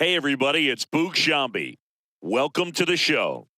Hey, everybody, it's Boog Shambi. Welcome to the show.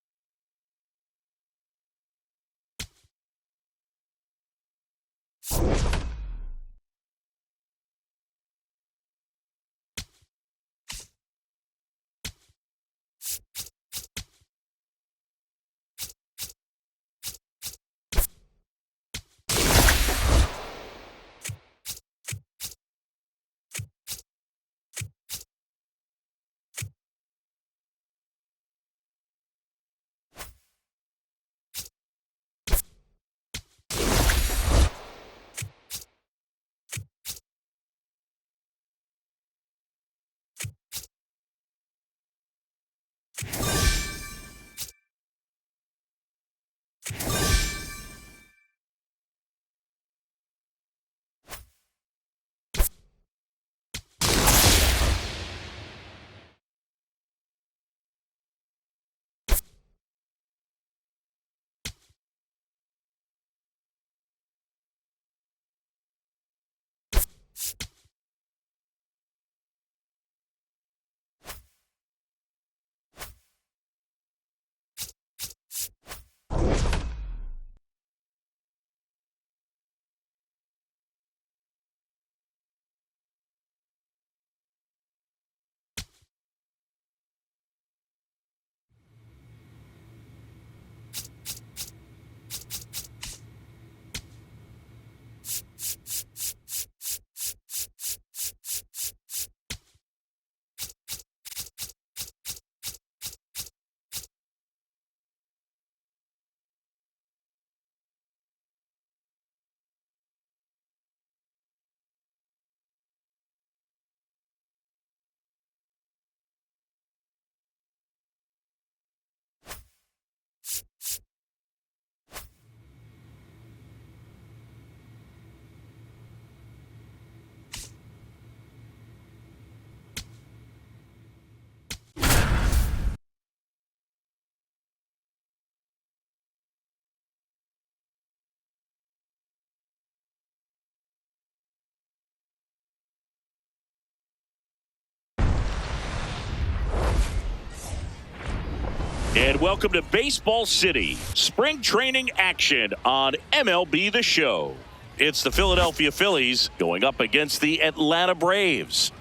And welcome to Baseball City, spring training action on MLB The Show. It's the Philadelphia Phillies going up against the Atlanta Braves.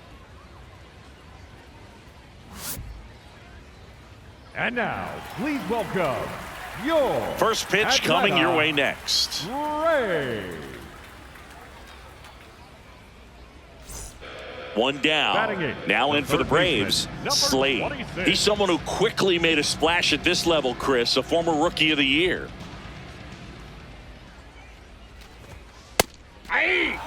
And now, please welcome your first pitch Atlanta coming your way next. Braves. One down. Now in for the Braves, Slade. He's someone who quickly made a splash at this level, Chris, a former Rookie of the Year. Aye.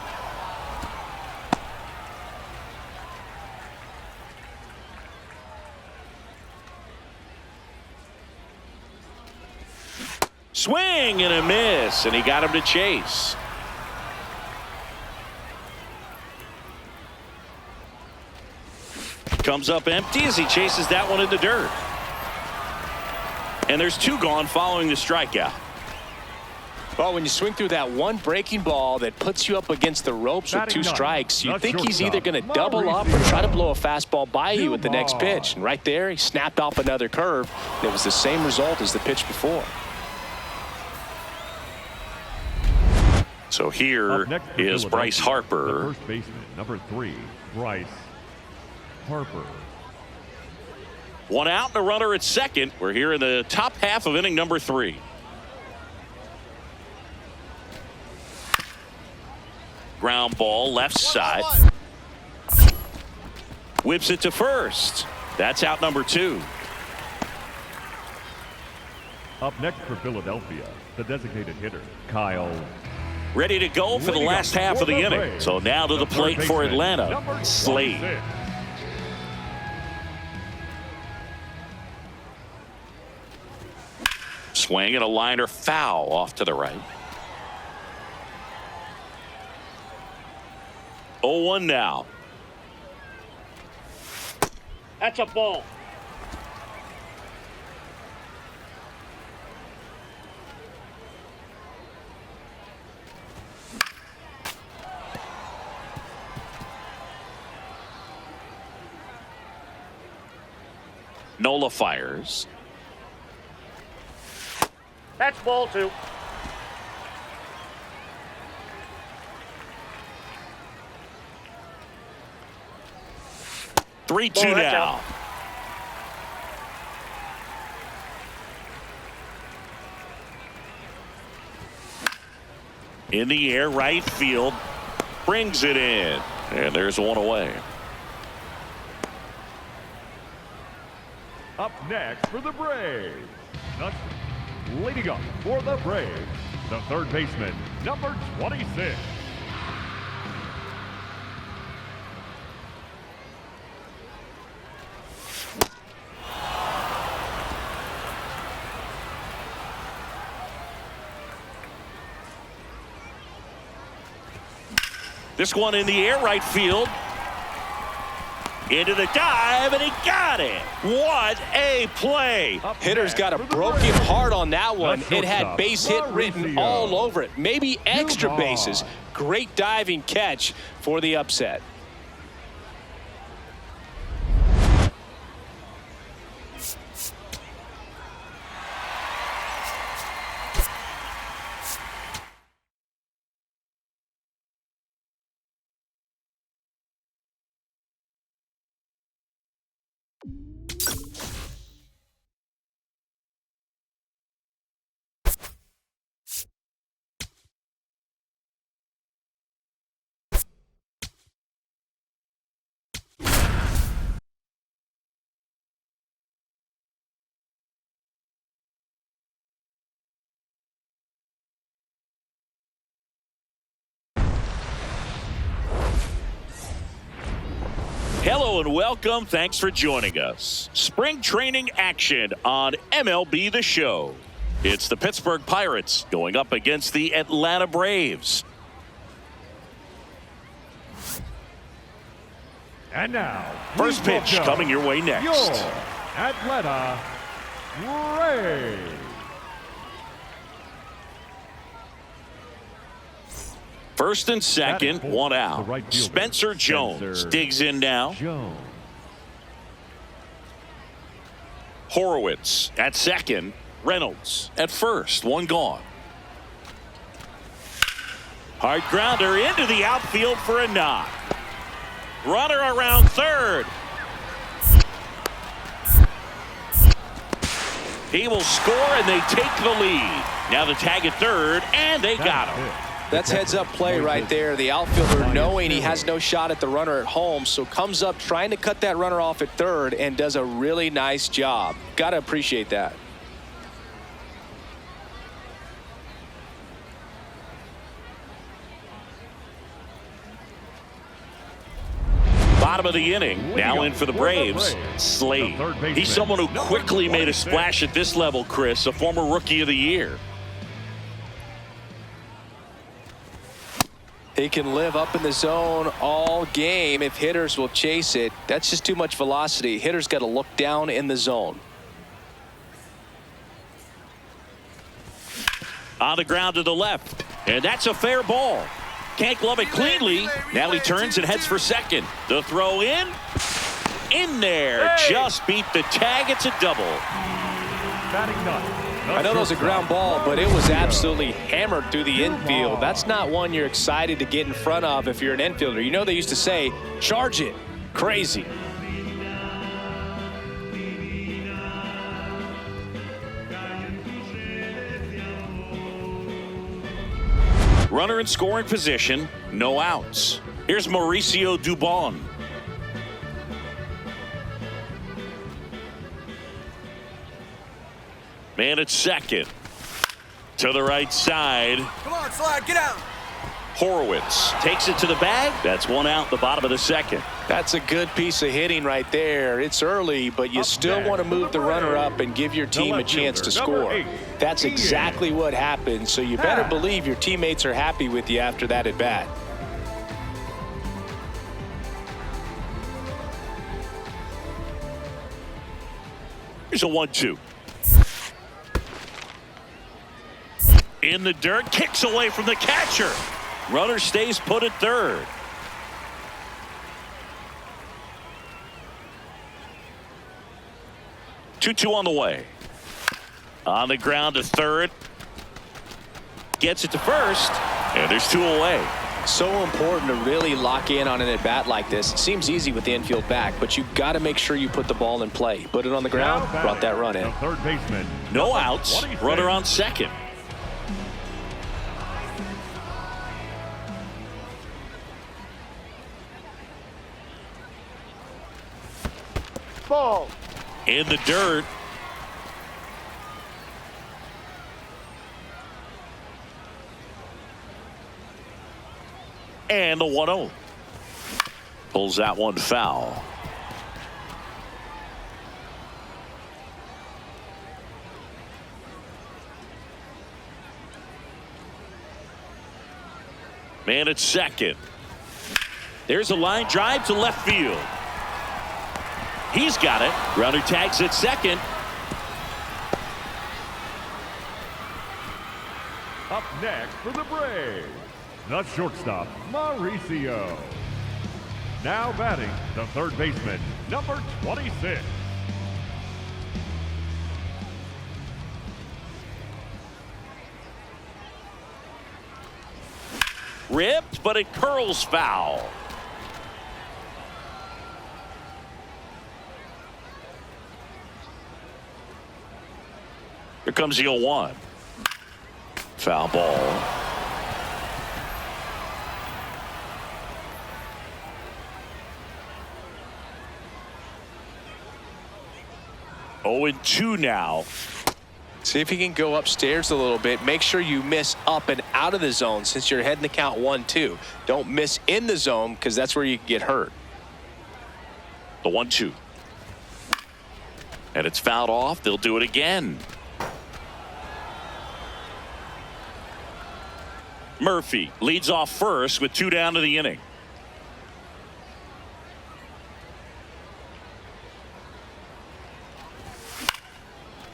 Swing and a miss, and he got him to chase. Comes up empty as he chases that one in the dirt. And there's two gone following the strikeout. Well, when you swing through that one breaking ball that puts you up against the ropes with two strikes, you think he's either going to double up or try to blow a fastball by you with the next pitch. And right there, he snapped off another curve. And it was the same result as the pitch before. So here is Bryce Harper. The first baseman, number 3, Bryce Harper. One out and a runner at second. We're here in the top half of inning number 3. Ground ball left side. Whips it to first. That's out number 2. Up next for Philadelphia, the designated hitter, Kyle. Ready to go for the last half of the inning. So now to the plate for Atlanta, Slade. Swing and a liner foul off to the right. 0-1 now. That's a ball. Nola fires. That's ball 2. 3-2 now. In the air, right field. Brings it in. And there's one away. Up next for the Braves. Leading up for the Braves, the third baseman, number 26. This one in the air, right field. Into the dive, and he got it. What a play. Hitter's got a broken heart on that one. It had base hit written all over it. Maybe extra bases. Great diving catch for the upset. Hello and welcome. Thanks for joining us. Spring training action on MLB The Show. It's the Pittsburgh Pirates going up against the Atlanta Braves. And now, First pitch coming your way next. Your Atlanta Braves. First and second, one out. Right fielder, Spencer Jones digs in now. Horowitz at second. Reynolds at first. One gone. Hard grounder into the outfield for a knock. Runner around third. He will score, and they take the lead. Now the tag at third, and they got him. That's heads-up play right there. The outfielder knowing he has no shot at the runner at home, so comes up trying to cut that runner off at third and does a really nice job. Got to appreciate that. Bottom of the inning, now in for the Braves, Slade. He's someone who quickly made a splash at this level, Chris, a former Rookie of the Year. He can live up in the zone all game if hitters will chase it. That's just too much velocity. Hitters got to look down in the zone. On the ground to the left, and that's a fair ball. Can't glove it cleanly. Now he turns and heads for second. The throw in there. Just beat the tag. It's a double. I know that was a ground ball, but it was absolutely hammered through the infield. That's not one you're excited to get in front of if you're an infielder. You know they used to say, charge it. Crazy. Runner in scoring position, no outs. Here's Mauricio Dubon. Man at second. To the right side. Come on, Slide, get out. Horowitz takes it to the bag. That's one out, the bottom of the second. That's a good piece of hitting right there. It's early, but you still want to move the runner up and give your team a chance to score. That's exactly what happened, so you better believe your teammates are happy with you after that at bat. Here's a 1-2. In the dirt, kicks away from the catcher. Runner stays put at third. 2-2 on the way. On the ground to third. Gets it to first. And there's 2 away. So important to really lock in on an at-bat like this. It seems easy with the infield back, but you've got to make sure you put the ball in play. Put it on the ground, brought that run in. The third baseman. No outs. 26. Runner on second. Ball. In the dirt. And the 1-0. Pulls that one foul. Man at second. There's a line drive to left field. He's got it. Runner tags at second. Up next for the Braves, the shortstop, Mauricio. Now batting, the third baseman, number 26. Ripped, but it curls foul. Here comes the 0-1. Foul ball. Oh, and 2 now. See if you can go upstairs a little bit. Make sure you miss up and out of the zone since you're heading to count 1-2. Don't miss in the zone because that's where you can get hurt. The 1-2. And it's fouled off. They'll do it again. Murphy leads off first with 2 down to the inning.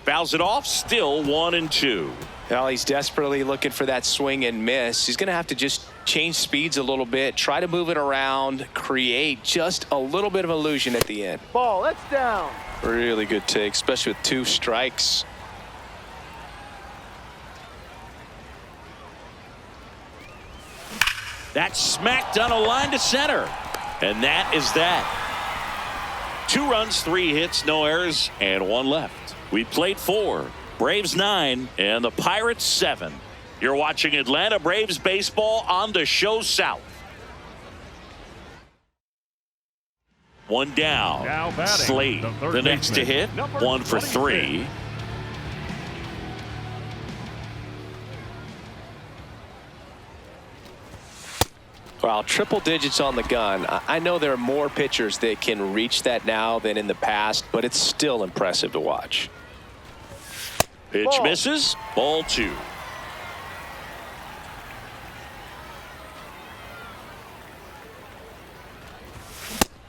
Fouls it off. Still 1-2. Now he's desperately looking for that swing and miss. He's going to have to just change speeds a little bit, try to move it around, create just a little bit of illusion at the end. Ball. That's down. Really good take, especially with 2 strikes. That's smacked on a line to center. And that is that. 2 runs, 3 hits, no errors, and 1 left. We played 4. Braves 9 and the Pirates 7. You're watching Atlanta Braves baseball on the Show South. 1 down. Now batting, Slade, the next to hit. 1 for 3. Wow, triple digits on the gun. I know there are more pitchers that can reach that now than in the past, but it's still impressive to watch. Pitch Ball. misses. Ball 2.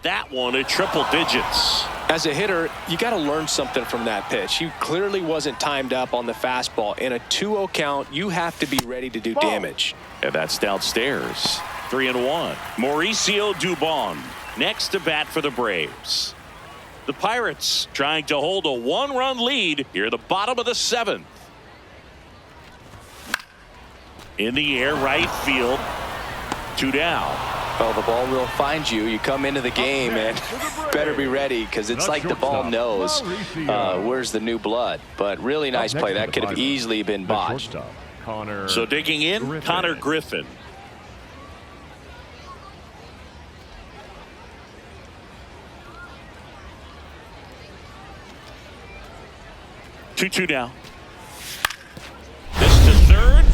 That one at triple digits. As a hitter, you got to learn something from that pitch. He clearly wasn't timed up on the fastball. In a 2-0 count, you have to be ready to do damage. And that's downstairs. 3-1. Mauricio Dubon next to bat for the Braves. The Pirates trying to hold a 1-run lead here at the bottom of the 7th. In the air, right field. 2 down. Well, the ball will find you. You come into the game and better be ready because it's like the ball knows where's the new blood. But really nice play. That could have easily been botched. So digging in, Connor Griffin. Two now. This to third.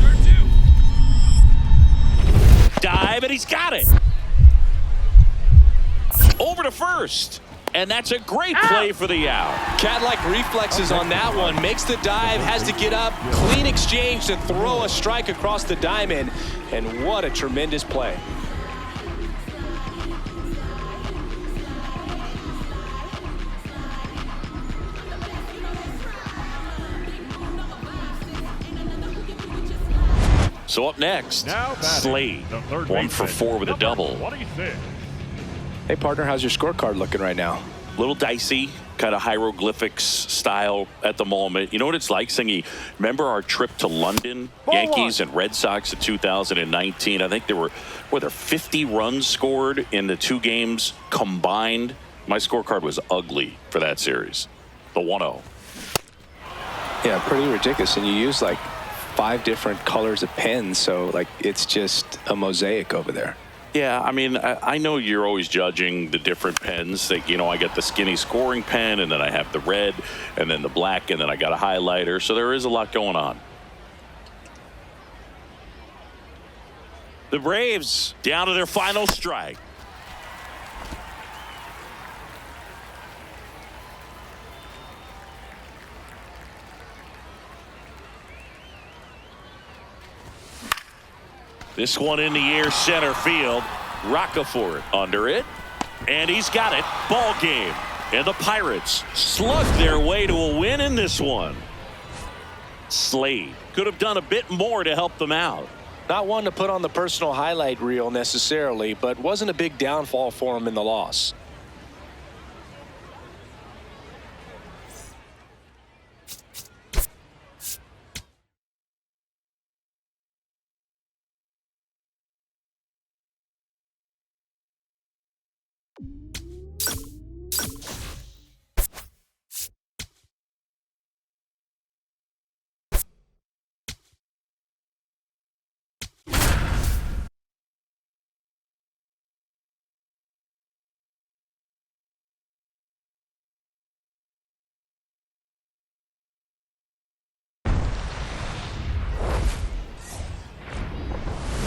Dive, and he's got it. Over to first. And that's a great play for the out. Cat-like reflexes on that one. Makes the dive, has to get up. Clean exchange to throw a strike across the diamond. And what a tremendous play. So up next, Slade, 1 for 4 with a double. 26. Hey, partner, how's your scorecard looking right now? Little dicey. kind of hieroglyphics style at the moment. You know what it's like, Singy? Remember our trip to London, Yankees and Red Sox in 2019? I think there 50 runs scored in the 2 games combined. My scorecard was ugly for that series. The 1-0. Yeah, pretty ridiculous. And you use like 5 different colors of pens, so like it's just a mosaic over there. Yeah, I mean, I know you're always judging the different pens. That, I get the skinny scoring pen, and then I have the red, and then the black, and then I got a highlighter. So there is a lot going on. The Braves down to their final strike. This one in the air, center field. Roccaforte under it, and he's got it. Ball game, and the Pirates slug their way to a win in this one. Slade could have done a bit more to help them out. Not one to put on the personal highlight reel necessarily, but wasn't a big downfall for him in the loss.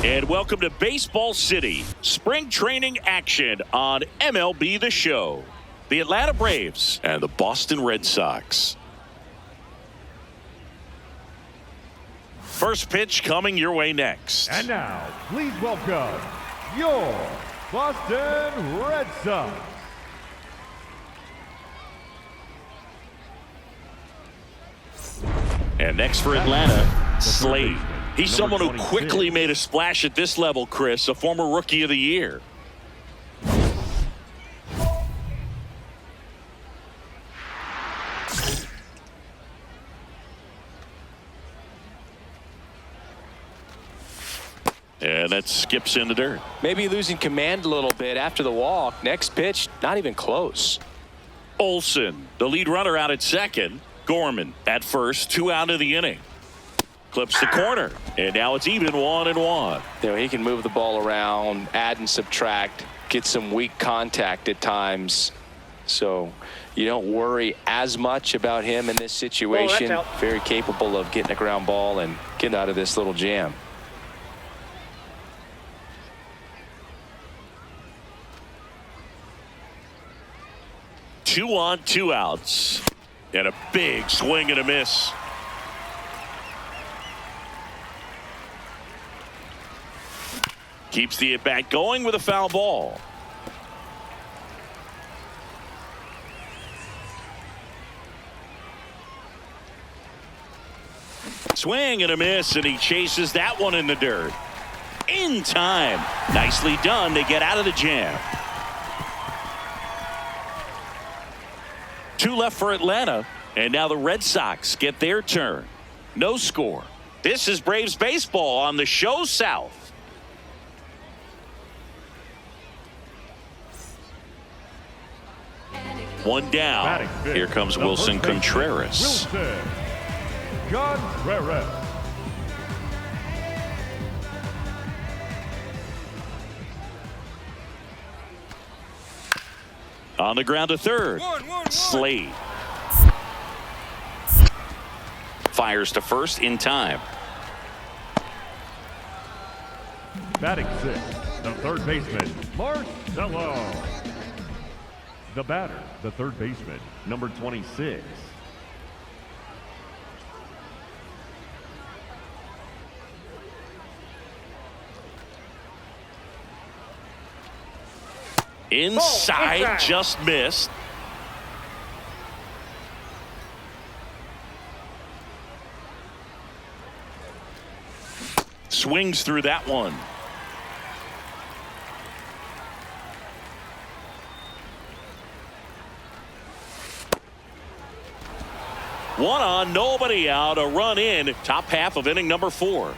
And welcome to Baseball City, spring training action on MLB The Show. The Atlanta Braves and the Boston Red Sox. First pitch coming your way next. And now, please welcome your Boston Red Sox. And next for Atlanta, Slade. He's someone who quickly made a splash at this level, Chris, a former Rookie of the Year. And that skips in the dirt. Maybe losing command a little bit after the walk. Next pitch, not even close. Olsen, the lead runner, out at second. Gorman at first, 2 out of the inning. Clips the corner, and now it's even 1-1. He can move the ball around, add and subtract, get some weak contact at times. So you don't worry as much about him in this situation. Very capable of getting a ground ball and getting out of this little jam. Two on, 2 outs. And a big swing and a miss. Keeps the at-bat going with a foul ball. Swing and a miss, and he chases that one in the dirt. In time. Nicely done to get out of the jam. 2 left for Atlanta, and now the Red Sox get their turn. No score. This is Braves baseball on the Show South. One down. Here comes Wilson Contreras. Wilson Contreras. On the ground to third. Slade. Fires to first in time. Batting 6, the third baseman, Marcelo. The batter, the third baseman, number 26. Inside, just missed. Swings through that one. One on, nobody out, a run in, top half of inning number 4.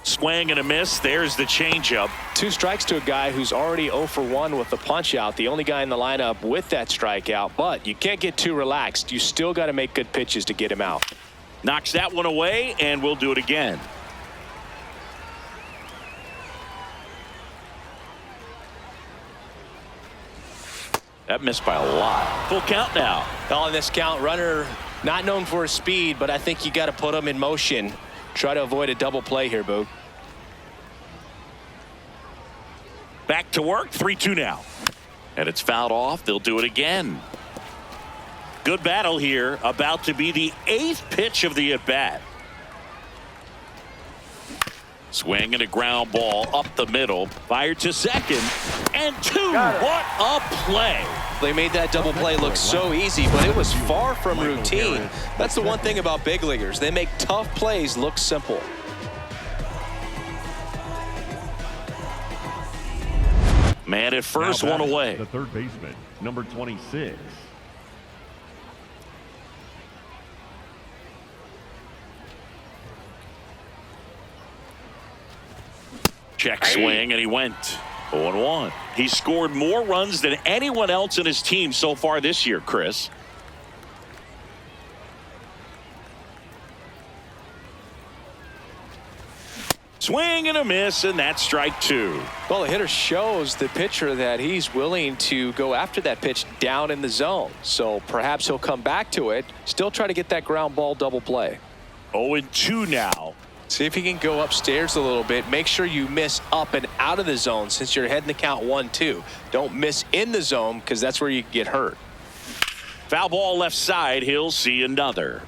Swing and a miss. There's the changeup. 2 strikes to a guy who's already 0 for 1 with the punch out. The only guy in the lineup with that strikeout. But you can't get too relaxed. You still got to make good pitches to get him out. Knocks that one away, and we'll do it again. That missed by a lot. Full count now. On this count, runner not known for his speed, but I think you got to put him in motion. Try to avoid a double play here, Boog. Back to work, 3-2 now. And it's fouled off. They'll do it again. Good battle here. About to be the 8th pitch of the at-bat. Swing and a ground ball up the middle. Fired to second. And 2. What a play. They made that double play look so easy, but it was far from routine. That's the one thing about big leaguers. They make tough plays look simple. Man at first, one away. The third baseman, number 26. Check swing, and he went 0-1. He scored more runs than anyone else in his team so far this year, Chris. Swing and a miss, and that's strike 2. Well, the hitter shows the pitcher that he's willing to go after that pitch down in the zone. So perhaps he'll come back to it, still try to get that ground ball double play. 0-2 now. See if he can go upstairs a little bit. Make sure you miss up and out of the zone since you're heading the count 1-2. Don't miss in the zone because that's where you get hurt. Foul ball left side. He'll see another.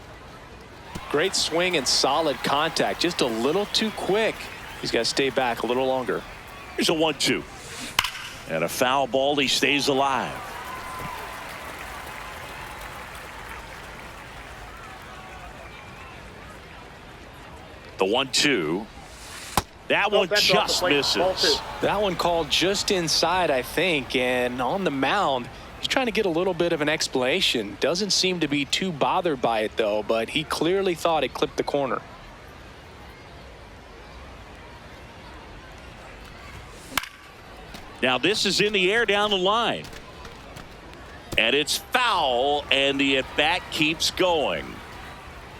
Great swing and solid contact. Just a little too quick. He's got to stay back a little longer. Here's a 1-2. And a foul ball. He stays alive. The 1-2. That one just misses. That one called just inside, I think. And on the mound, he's trying to get a little bit of an explanation. Doesn't seem to be too bothered by it, though. But he clearly thought it clipped the corner. Now this is in the air down the line. And it's foul, and the at-bat keeps going.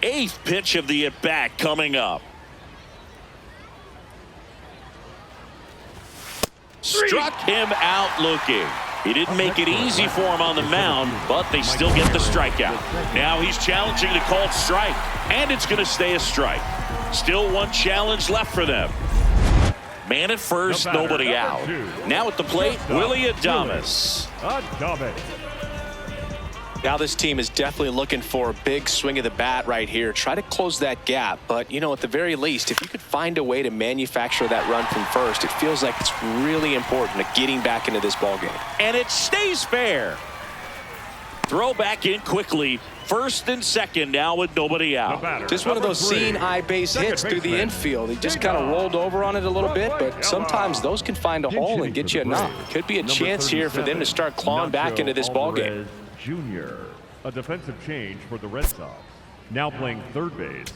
8th pitch of the at-bat coming up. Struck him out looking. He didn't make it easy for him on the mound, but they still get the strikeout. Now he's challenging the called strike, and it's going to stay a strike. Still one challenge left for them. Man at first, nobody out. Now at the plate, Willie Adames. Now this team is definitely looking for a big swing of the bat right here. Try to close that gap. But, you know, at the very least, if you could find a way to manufacture that run from first, it feels like it's really important to getting back into this ballgame. And it stays fair. Throw back in quickly. First and second now with nobody out. Just one of those seeing eye base hits through the infield. He just kind of rolled over on it a little bit, but sometimes those can find a hole and get you a knock. Could be a chance here for them to start clawing back into this ballgame. Jr., a defensive change for the Red Sox. Now playing third base.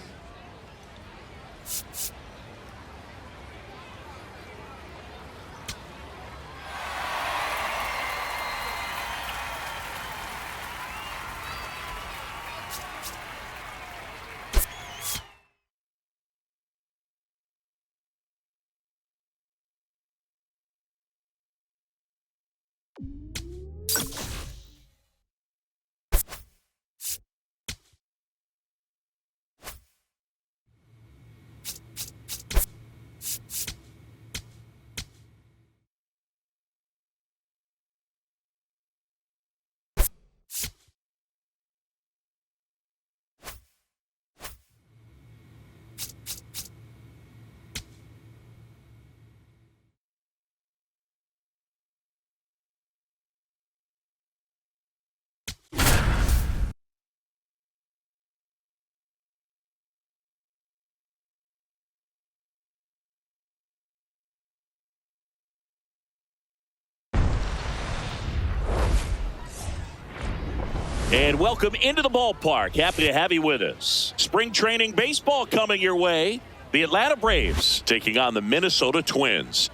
And welcome into the ballpark. Happy to have you with us. Spring training baseball coming your way. The Atlanta Braves taking on the Minnesota Twins.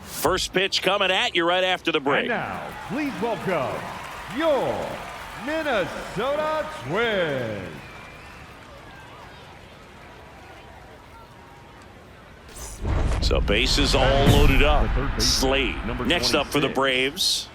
First pitch coming at you right after the break. And now, please welcome your Minnesota Twins. So bases all loaded up. Slade next up for the Braves.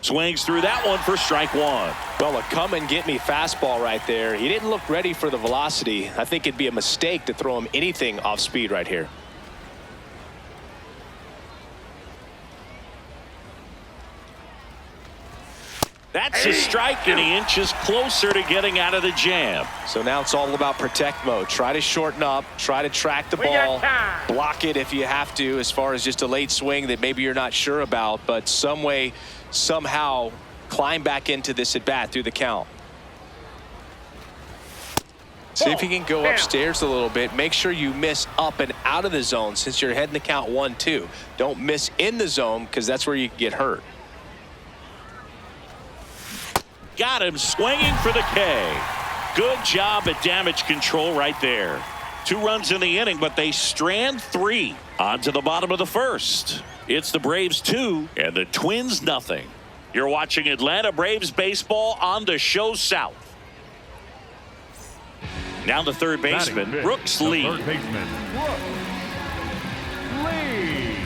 Swings through that one for strike one. Well, a come-and-get-me fastball right there. He didn't look ready for the velocity. I think it'd be a mistake to throw him anything off speed right here. That's a strike, and he inches closer to getting out of the jam. So now it's all about protect mode. Try to shorten up, try to track the ball, block it if you have to, as far as just a late swing that maybe you're not sure about, but some way, somehow climb back into this at bat through the count. See if you can go upstairs a little bit. Make sure you miss up and out of the zone since you're heading the count 1-2. Don't miss in the zone because that's where you get hurt. Got him swinging for the K. Good job at damage control right there. 2 runs in the inning, but they strand 3 on to the bottom of the first. It's the Braves 2 and the Twins nothing. You're watching Atlanta Braves baseball on the show South. Now the third baseman, Brooks Lee. Third baseman, Brooks Lee.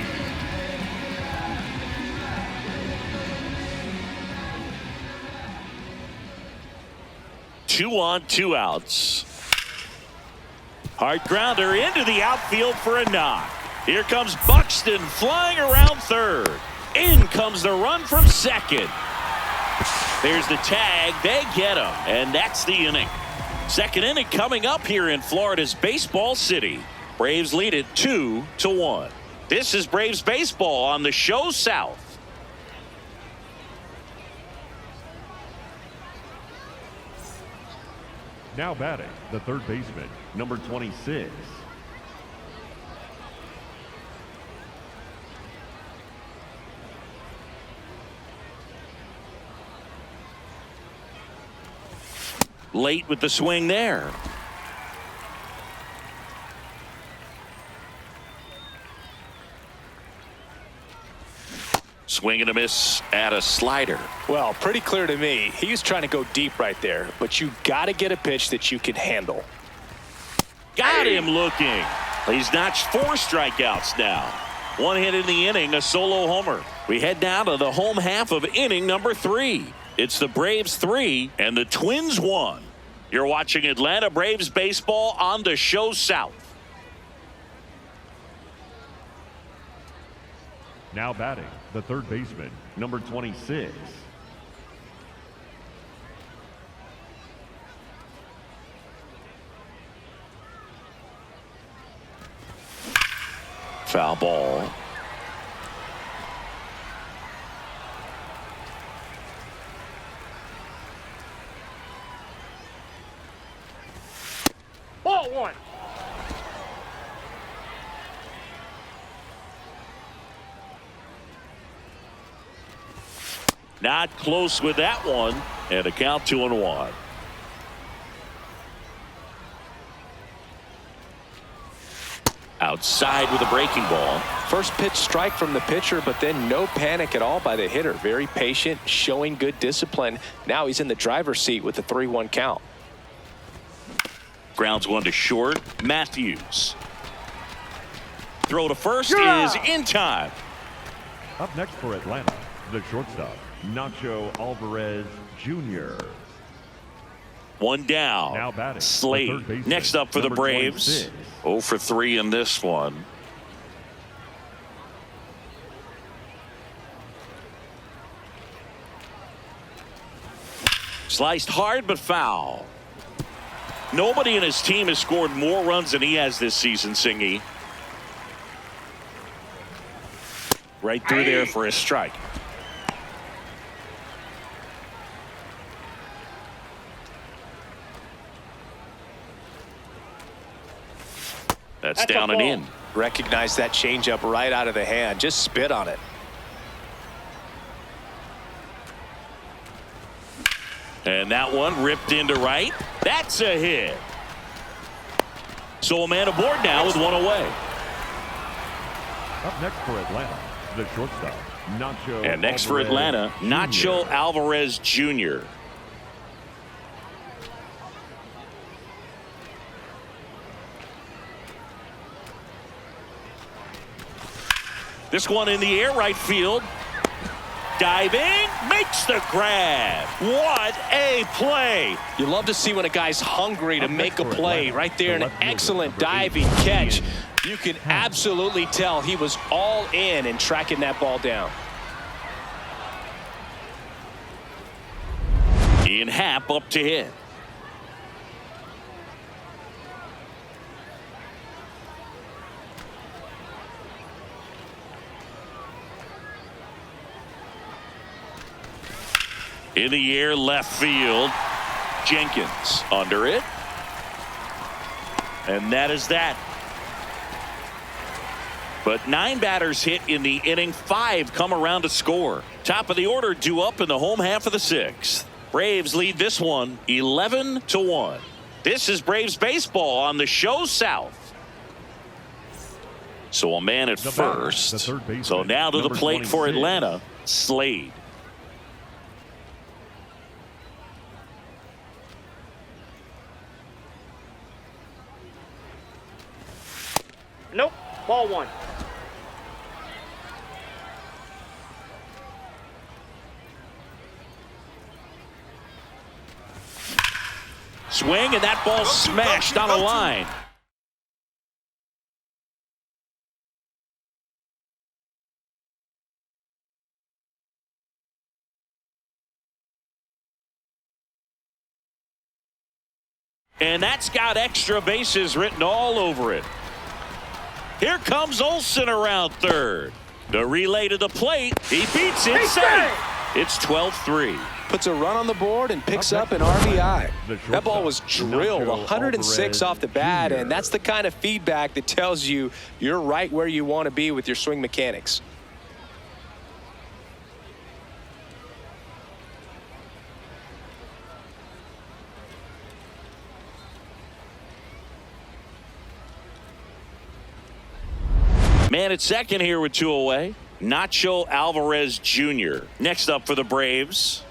2 on, 2 outs. Hard grounder into the outfield for a knock. Here comes Buxton flying around third. In comes the run from second. There's the tag. They get him, and that's the inning. Second inning coming up here in Florida's Baseball City. Braves lead it 2-1. This is Braves baseball on the show South. Now batting, the third baseman, number 26. Late with the swing there. Swing and a miss at a slider. Well, pretty clear to me. He was trying to go deep right there, but you got to get a pitch that you can handle. Got him looking. He's notched 4 strikeouts now. 1 hit in the inning, a solo homer. We head down to the home half of inning number 3. It's the Braves 3 and the Twins 1. You're watching Atlanta Braves baseball on the show South. Now batting, the third baseman, number 26. Foul ball. Ball 1. Not close with that one, and a count 2-1. Outside with a breaking ball. First pitch strike from the pitcher, but then no panic at all by the hitter. Very patient, showing good discipline. Now he's in the driver's seat with the 3-1 count. Grounds one to short. Matthews. Throw to first is in time. Up next for Atlanta, the shortstop, Nacho Alvarez Jr. 1 down. Now batting, Slade next up for the Braves. 0 for 3 in this one. Sliced hard but foul. Nobody in his team has scored more runs than he has this season, Singy. Right through there for a strike. That's down and in. Recognize that changeup right out of the hand. Just spit on it. And that one ripped into right. That's a hit. So a man aboard now with one away. Up next for Atlanta, the shortstop, Nacho. And next for Atlanta, Nacho Alvarez Jr. This one in the air, right field. Diving, makes the grab. What a play. You love to see when a guy's hungry to make a play. Right there, an excellent diving catch. You can absolutely tell he was all in tracking that ball down. Ian Happ up to hit. In the air, left field. Jenkins under it. And that is that. But 9 batters hit in the inning. 5 come around to score. Top of the order due up in the home half of the 6th. Braves lead this one 11-1. This is Braves baseball on the show South. So a man at first. So now to the plate for Atlanta, Slade. Nope. Ball 1. Swing, and that ball smashed on a line. And that's got extra bases written all over it. Here comes Olsen around third. The relay to the plate. He beats it safe. It's 12-3. Puts a run on the board and picks up an RBI. That ball was drilled 106 off the bat, and that's the kind of feedback that tells you you're right where you want to be with your swing mechanics. Man at second here with 2 away. Nacho Alvarez Jr. Next up for the Braves.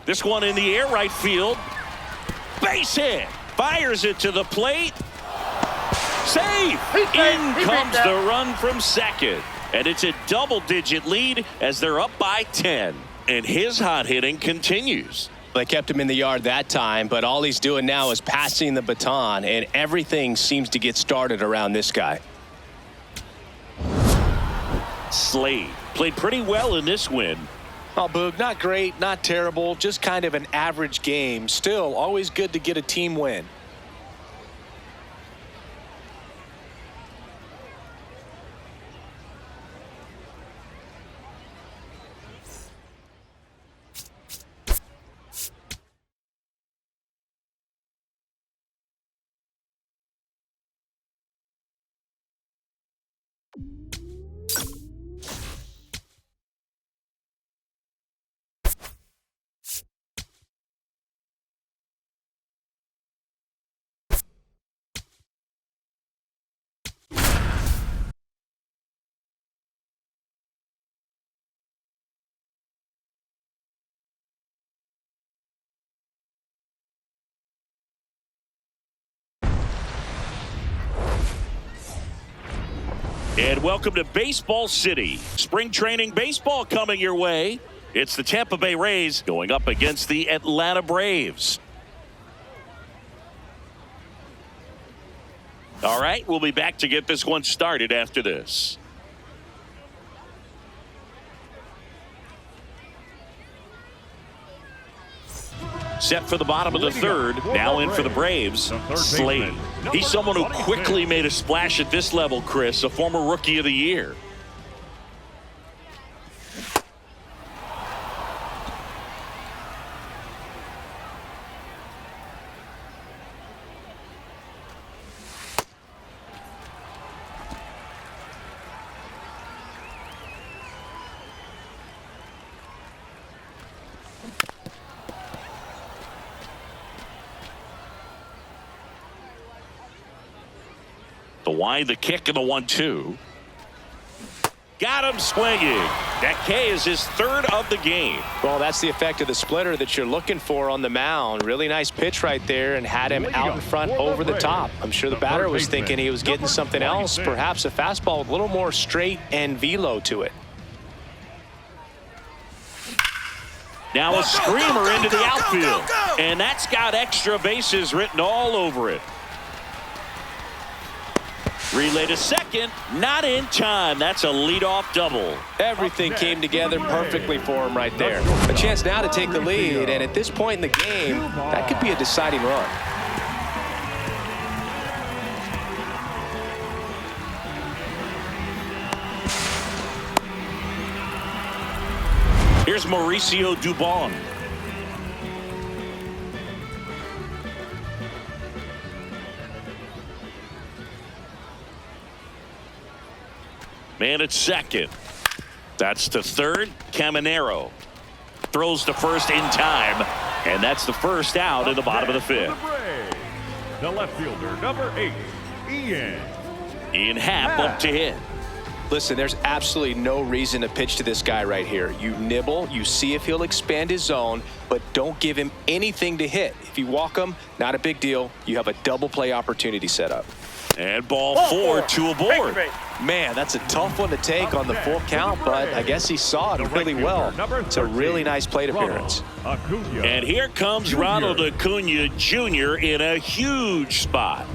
This one in the air, right field. Base hit. Fires it to the plate. Safe. In comes the run from second. And it's a double-digit lead as they're up by 10. And his hot hitting continues. They kept him in the yard that time, but all he's doing now is passing the baton, and everything seems to get started around this guy. Slade played pretty well in this win. Oh, Boog, not great, not terrible, just kind of an average game. Still, always good to get a team win. And welcome to Baseball City. Spring training baseball coming your way. It's the Tampa Bay Rays going up against the Atlanta Braves. All right, we'll be back to get this one started after this. Set for the bottom of the third. Now in for the Braves, Slade. He's someone who quickly made a splash at this level, Chris, a former Rookie of the Year. The wide, the kick, and the 1-2. Got him swinging. That K is his third of the game. Well, that's the effect of the splitter that you're looking for on the mound. Really nice pitch right there and had him out in front over the top. I'm sure the batter was thinking he was getting something else, perhaps a fastball with a little more straight and velo to it. Now a screamer into the outfield. And that's got extra bases written all over it. Relay to second, not in time. That's a leadoff double. Everything came together perfectly for him right there. A chance now to take the lead, and at this point in the game, that could be a deciding run. Here's Mauricio Dubon. Man at second. That's to third. Caminero throws to first in time, and that's the first out in the bottom of the fifth. The left fielder, number 8, Ian Happ up to hit. Listen, there's absolutely no reason to pitch to this guy right here. You nibble, you see if he'll expand his zone, but don't give him anything to hit. If you walk him, not a big deal. You have a double play opportunity set up. And ball four, two aboard. Man, that's a tough one to take on the full count, but I guess he saw it really well. It's a really nice plate appearance. And here comes Ronald Acuna Jr. in a huge spot.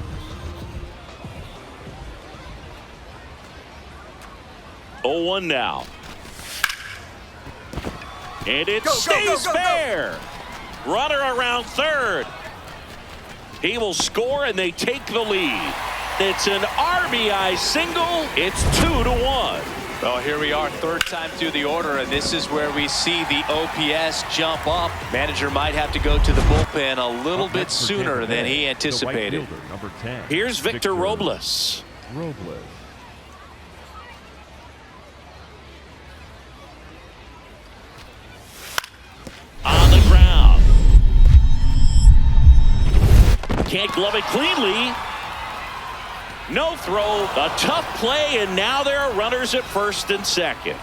Oh, 1 now. And it stays fair. Runner around third. He will score, and they take the lead. It's an RBI single. It's 2-1. Well, here we are, third time through the order, and this is where we see the OPS jump up. Manager might have to go to the bullpen a little bit sooner than he anticipated. Here's Victor Robles. On the ground. Can't glove it cleanly. No throw, a tough play, and now there are runners at first and second.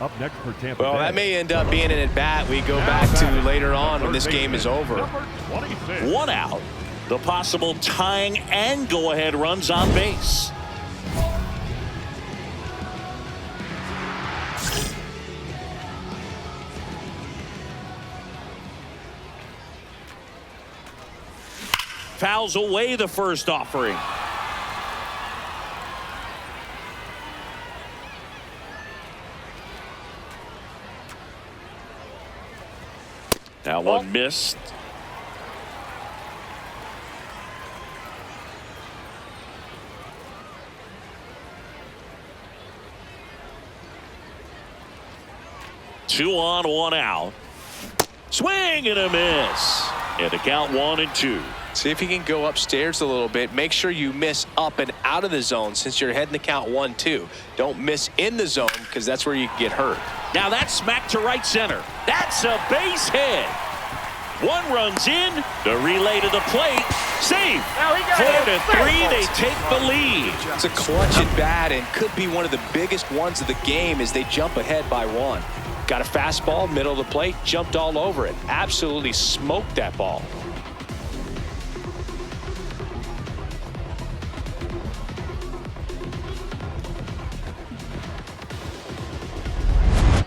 Up next for Tampa Bay. Well, that may end up being an at-bat we go back to later on when this game is over. 1 out. The possible tying and go-ahead runs on base. Fouls away the first offering. Now one missed. Two on, 1 out. Swing and a miss. And the count 1-2. See if you can go upstairs a little bit. Make sure you miss up and out of the zone since you're heading the count 1-2. Don't miss in the zone because that's where you can get hurt. Now that's smacked to right center. That's a base hit. 1 runs in. The relay to the plate. Save. 4-3. They take the lead. It's a clutch at bat and could be one of the biggest ones of the game as they jump ahead by 1. Got a fastball, middle of the plate, jumped all over it. Absolutely smoked that ball.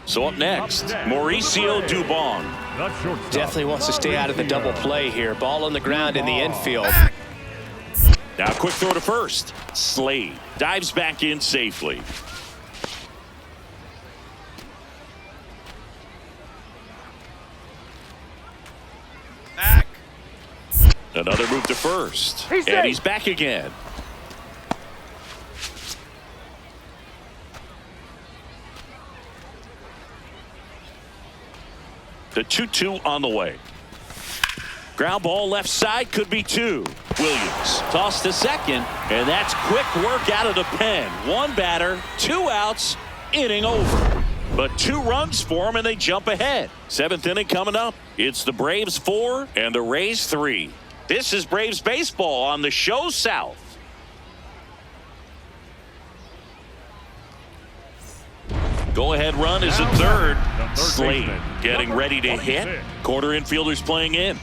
So up next, Mauricio Dubon. Definitely wants to stay out of the double play here. Ball on the ground in the infield. Now quick throw to first. Slade dives back in safely. Another move to first. He's and safe. he's back again. The 2-2 on the way. Ground ball left side, could be two. Williams tossed to second, and that's quick work out of the pen. One batter, 2 outs, inning over. But 2 runs for him, and they jump ahead. 7th inning coming up. It's the Braves 4 and the Rays 3. This is Braves baseball on the show South. Go-ahead run is at third. Slade getting ready to hit. Quarter infielders playing in.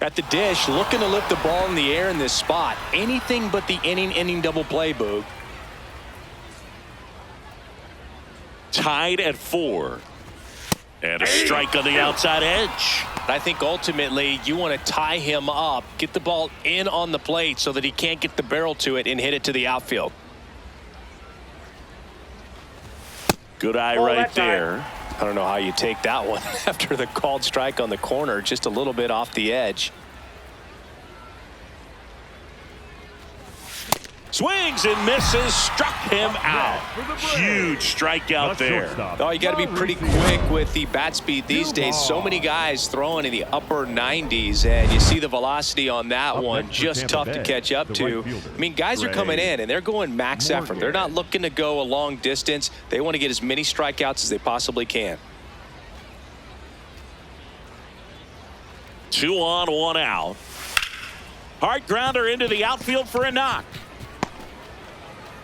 At the dish, looking to lift the ball in the air in this spot. Anything but the inning double play, Boog. Tied at 4. And a strike on the outside edge. I think ultimately you want to tie him up, get the ball in on the plate so that he can't get the barrel to it and hit it to the outfield. Good eye Ball right that time. there. I don't know how you take that one after the called strike on the corner, just a little bit off the edge. Swings and misses, struck him out. Huge strikeout there. Oh, you got to be pretty quick with the bat speed these days. So many guys throwing in the upper 90s, and you see the velocity on that one. Just tough to catch up to. I mean, guys are coming in, and they're going max effort. They're not looking to go a long distance. They want to get as many strikeouts as they possibly can. 2 on, 1 out. Hard grounder into the outfield for a knock.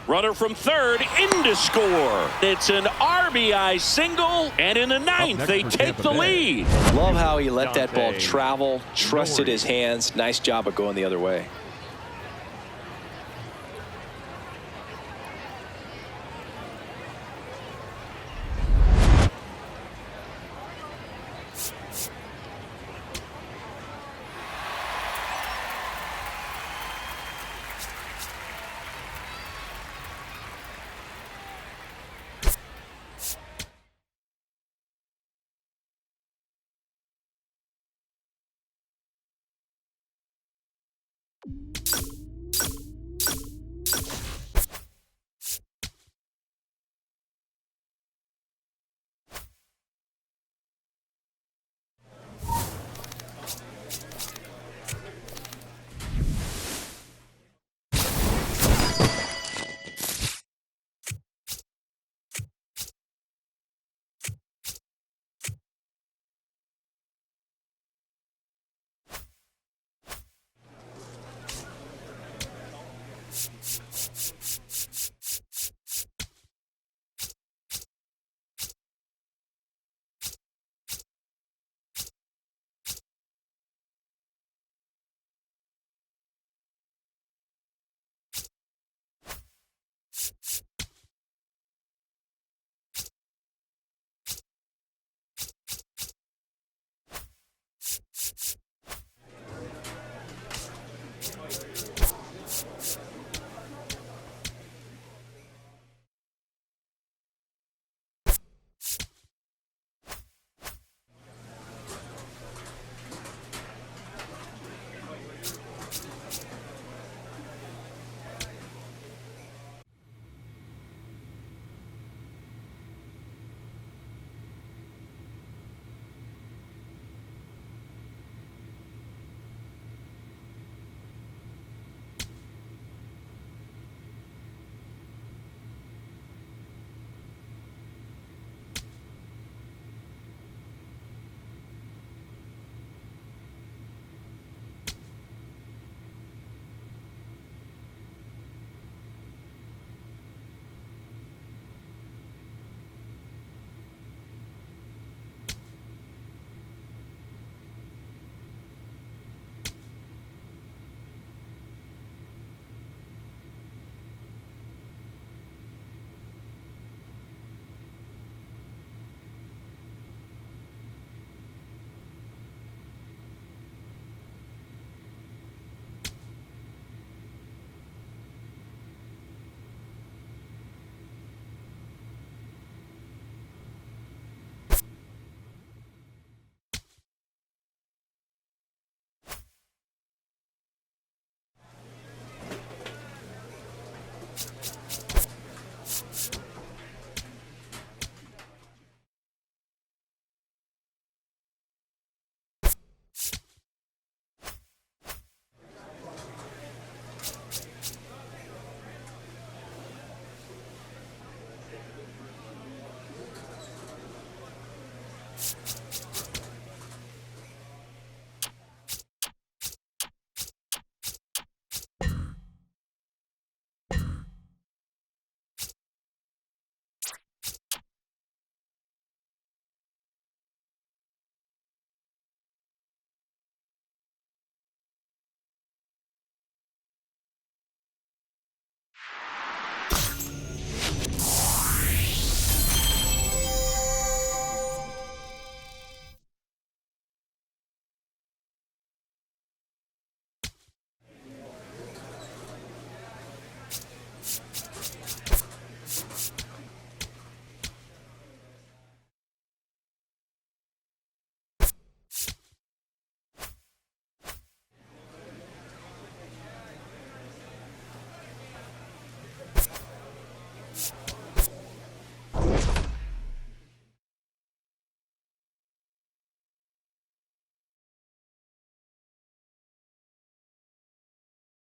Runner from third in to score. It's an RBI single, and in the 9th, they take the lead. Love how he let that ball travel, trusted his hands. Nice job of going the other way.